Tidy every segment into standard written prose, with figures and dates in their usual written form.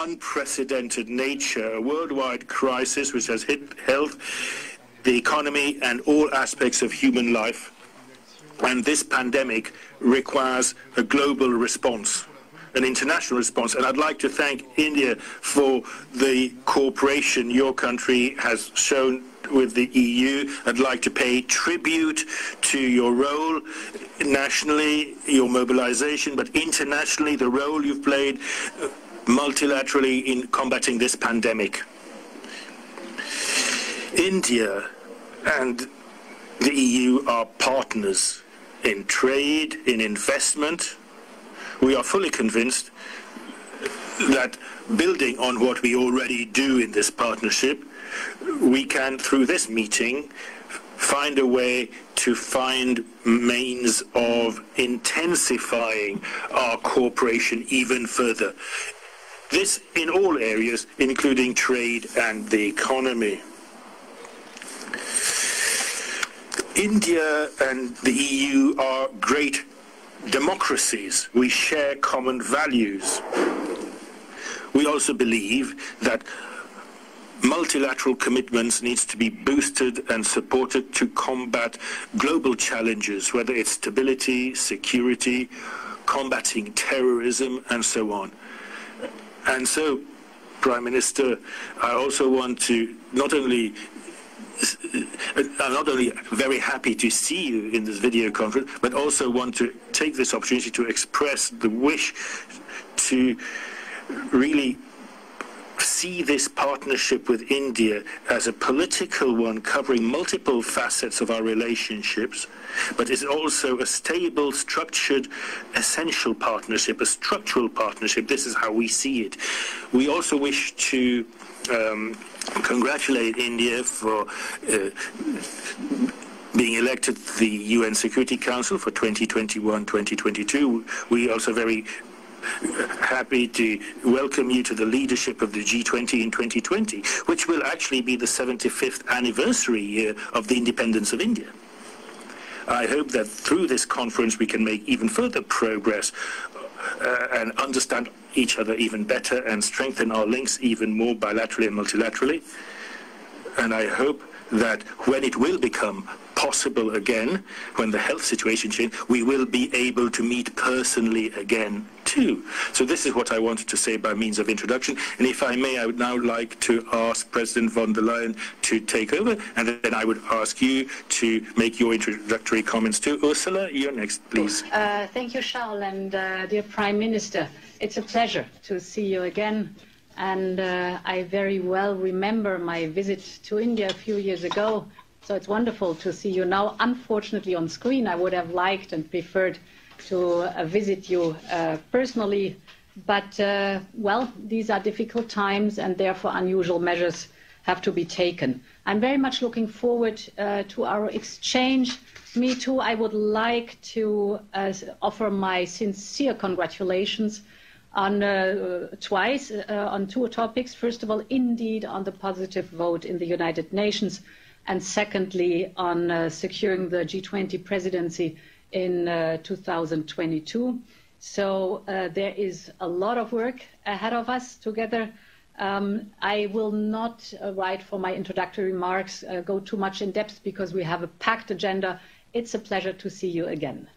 unprecedented nature, a worldwide crisis which has hit health, the economy, and all aspects of human life. And this pandemic requires a global response, an international response. And I'd like to thank India for the cooperation your country has shown with the EU. I'd like to pay tribute to your role nationally, your mobilization, but internationally, the role you've played multilaterally in combating this pandemic. India and the EU are partners in trade, in investment. We are fully convinced that building on what we already do in this partnership, we can, through this meeting, find a way to find means of intensifying our cooperation even further. This in all areas, including trade and the economy. India and the EU are great democracies. We share common values. We also believe that multilateral commitments needs to be boosted and supported to combat global challenges, whether it's stability, security, combating terrorism, and so on. And so, Prime Minister, I also want to I'm not only very happy to see you in this video conference, but also want to take this opportunity to express the wish to really see this partnership with India as a political one covering multiple facets of our relationships, but is also a stable, structured, essential partnership, a structural partnership. This is how we see it. We also wish to congratulate India for being elected to the UN Security Council for 2021-2022. We also very happy to welcome you to the leadership of the G20 in 2020, which will actually be the 75th anniversary year of the independence of India. I hope that through this conference we can make even further progress and understand each other even better and strengthen our links even more bilaterally and multilaterally. And I hope that when it will become possible again, when the health situation changes, we will be able to meet personally again too. So this is what I wanted to say by means of introduction. And if I may, I would now like to ask President von der Leyen to take over, and then I would ask you to make your introductory comments too. Ursula, you're next, please. Thank you, Charles, and dear Prime Minister. It's a pleasure to see you again. And I very well remember my visit to India a few years ago. So it's wonderful to see you now. Unfortunately on screen, I would have liked and preferred to visit you personally. But, well, these are difficult times and therefore unusual measures have to be taken. I'm very much looking forward to our exchange. Me too, I would like to offer my sincere congratulations on twice on two topics. First of all, indeed, on the positive vote in the United Nations, and secondly, on securing the G20 presidency in 2022. So there is a lot of work ahead of us together. I will not, right for my introductory remarks, go too much in depth because we have a packed agenda. It's a pleasure to see you again.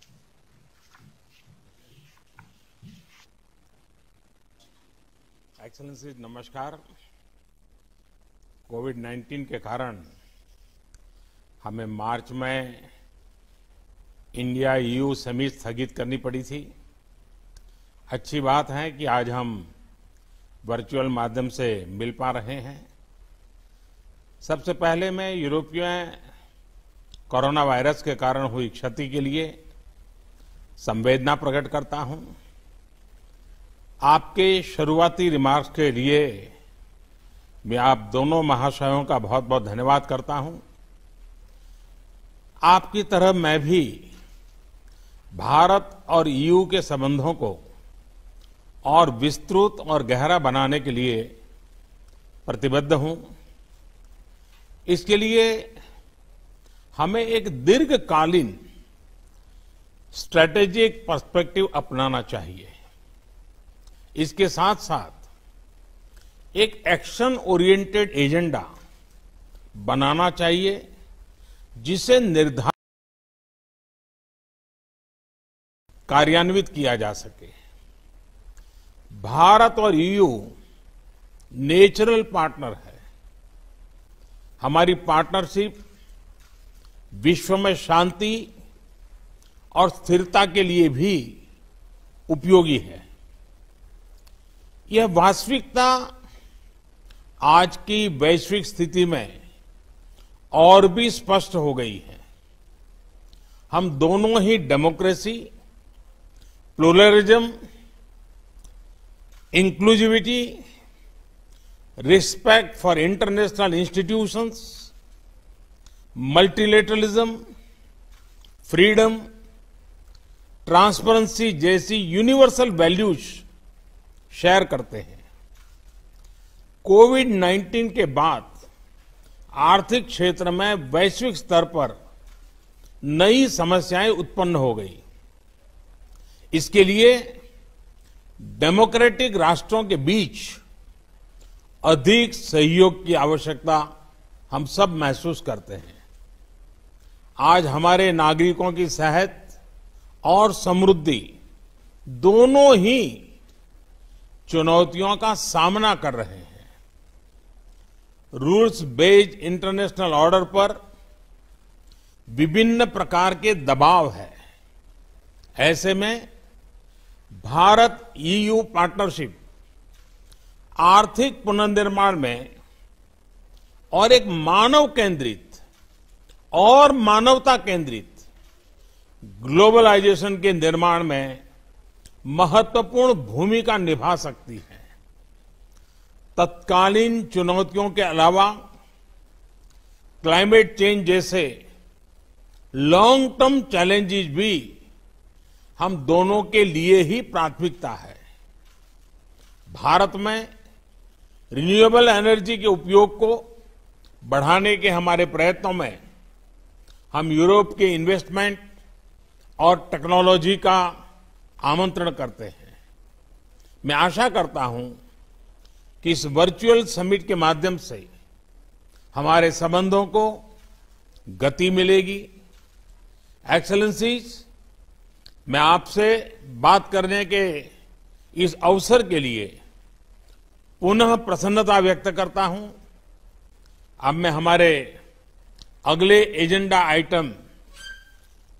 Excellency नमस्कार। कोविड-19 के कारण हमें मार्च में India EU summit स्थगित करनी पड़ी थी। अच्छी बात है कि आज हम वर्चुअल माध्यम से मिल पा रहे हैं। सबसे पहले मैं यूरोपीय कोरोना वायरस के कारण हुई क्षति के लिए संवेदना प्रकट करता हूं। आपके शुरुआती रिमार्क्स के लिए मैं आप दोनों महाशयों का बहुत बहुत धन्यवाद करता हूं। आपकी तरह मैं भी भारत और ईयू के संबंधों को और विस्तृत और गहरा बनाने के लिए प्रतिबद्ध हूं। इसके लिए हमें एक दीर्घकालीन स्ट्रेटेजिक पर्सपेक्टिव अपनाना चाहिए। इसके साथ साथ एक एक्शन ओरिएंटेड एजेंडा बनाना चाहिए जिसे निर्धारित कार्यान्वित किया जा सके। भारत और ईयू नेचुरल पार्टनर है। हमारी पार्टनरशिप विश्व में शांति और स्थिरता के लिए भी उपयोगी है। यह वास्तविकता आज की वैश्विक स्थिति में और भी स्पष्ट हो गई है। हम दोनों ही democracy, pluralism, inclusivity, respect for international institutions, multilateralism, freedom, transparency जैसी यूनिवर्सल वैल्यूज शेयर करते हैं। कोविड-19 के बाद आर्थिक क्षेत्र में वैश्विक स्तर पर नई समस्याएं उत्पन्न हो गई। इसके लिए डेमोक्रेटिक राष्ट्रों के बीच अधिक सहयोग की आवश्यकता हम सब महसूस करते हैं। आज हमारे नागरिकों की सेहत और समृद्धि दोनों ही चुनौतियों का सामना कर रहे हैं। रूल्स बेस्ड इंटरनेशनल ऑर्डर पर विभिन्न प्रकार के दबाव है। ऐसे में भारत ईयू पार्टनरशिप आर्थिक पुनर्निर्माण में और एक मानव केंद्रित और मानवता केंद्रित ग्लोबलाइजेशन के निर्माण में महत्वपूर्ण भूमिका निभा सकती है। तत्कालीन चुनौतियों के अलावा क्लाइमेट चेंज जैसे लॉन्ग टर्म चैलेंजेस भी हम दोनों के लिए ही प्राथमिकता है। भारत में रिन्यूएबल एनर्जी के उपयोग को बढ़ाने के हमारे प्रयत्नों में हम यूरोप के इन्वेस्टमेंट और टेक्नोलॉजी का आमंत्रण करते हैं। मैं आशा करता हूं कि इस वर्चुअल समिट के माध्यम से हमारे संबंधों को गति मिलेगी। एक्सेलेंसीज, मैं आपसे बात करने के इस अवसर के लिए पुनः प्रसन्नता व्यक्त करता हूं। अब मैं हमारे अगले एजेंडा आइटम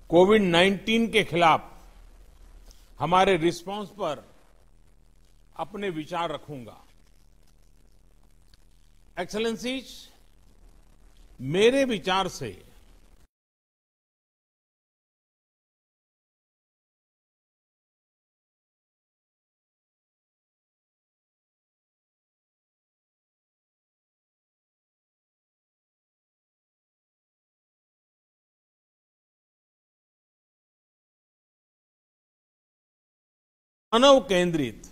कोविड-19 के खिलाफ हमारे रिस्पांस पर अपने विचार रखूंगा। एक्सेलेंसीज, मेरे विचार से मानव केंद्रित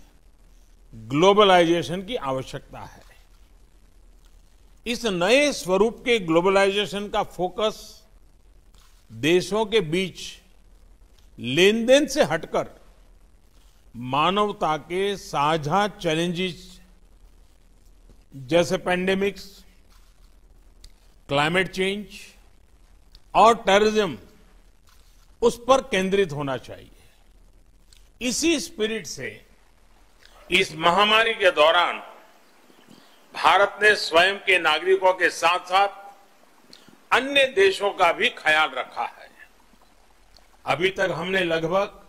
ग्लोबलाइजेशन की आवश्यकता है। इस नए स्वरूप के ग्लोबलाइजेशन का फोकस देशों के बीच लेन देन से हटकर मानवता के साझा चैलेंजेस जैसे पेंडेमिक्स, क्लाइमेट चेंज और टेररिज्म उस पर केंद्रित होना चाहिए। इसी स्पिरिट से इस महामारी के दौरान भारत ने स्वयं के नागरिकों के साथ साथ अन्य देशों का भी ख्याल रखा है। अभी तक हमने लगभग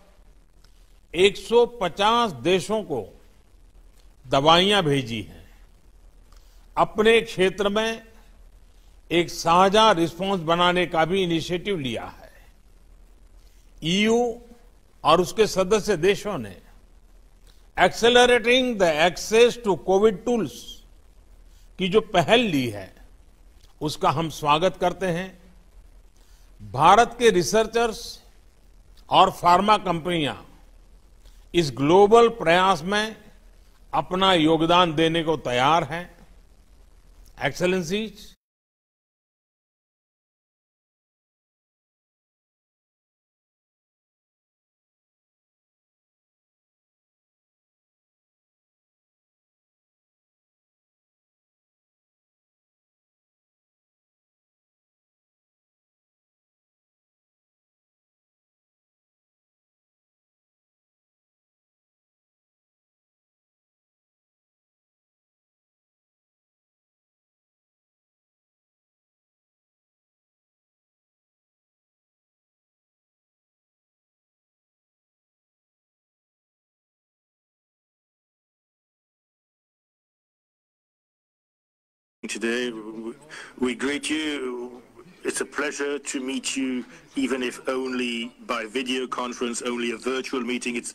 150 देशों को दवाइयां भेजी हैं। अपने क्षेत्र में एक साझा रिस्पांस बनाने का भी इनिशिएटिव लिया है। ईयू और उसके सदस्य देशों ने accelerating the access to COVID tools की जो पहल ली है उसका हम स्वागत करते हैं। भारत के रिसर्चर्स और फार्मा कंपनियां इस ग्लोबल प्रयास में अपना योगदान देने को तैयार हैं। Excellencies, today. We greet you. It's a pleasure to meet you, even if only by video conference, only a virtual meeting. It's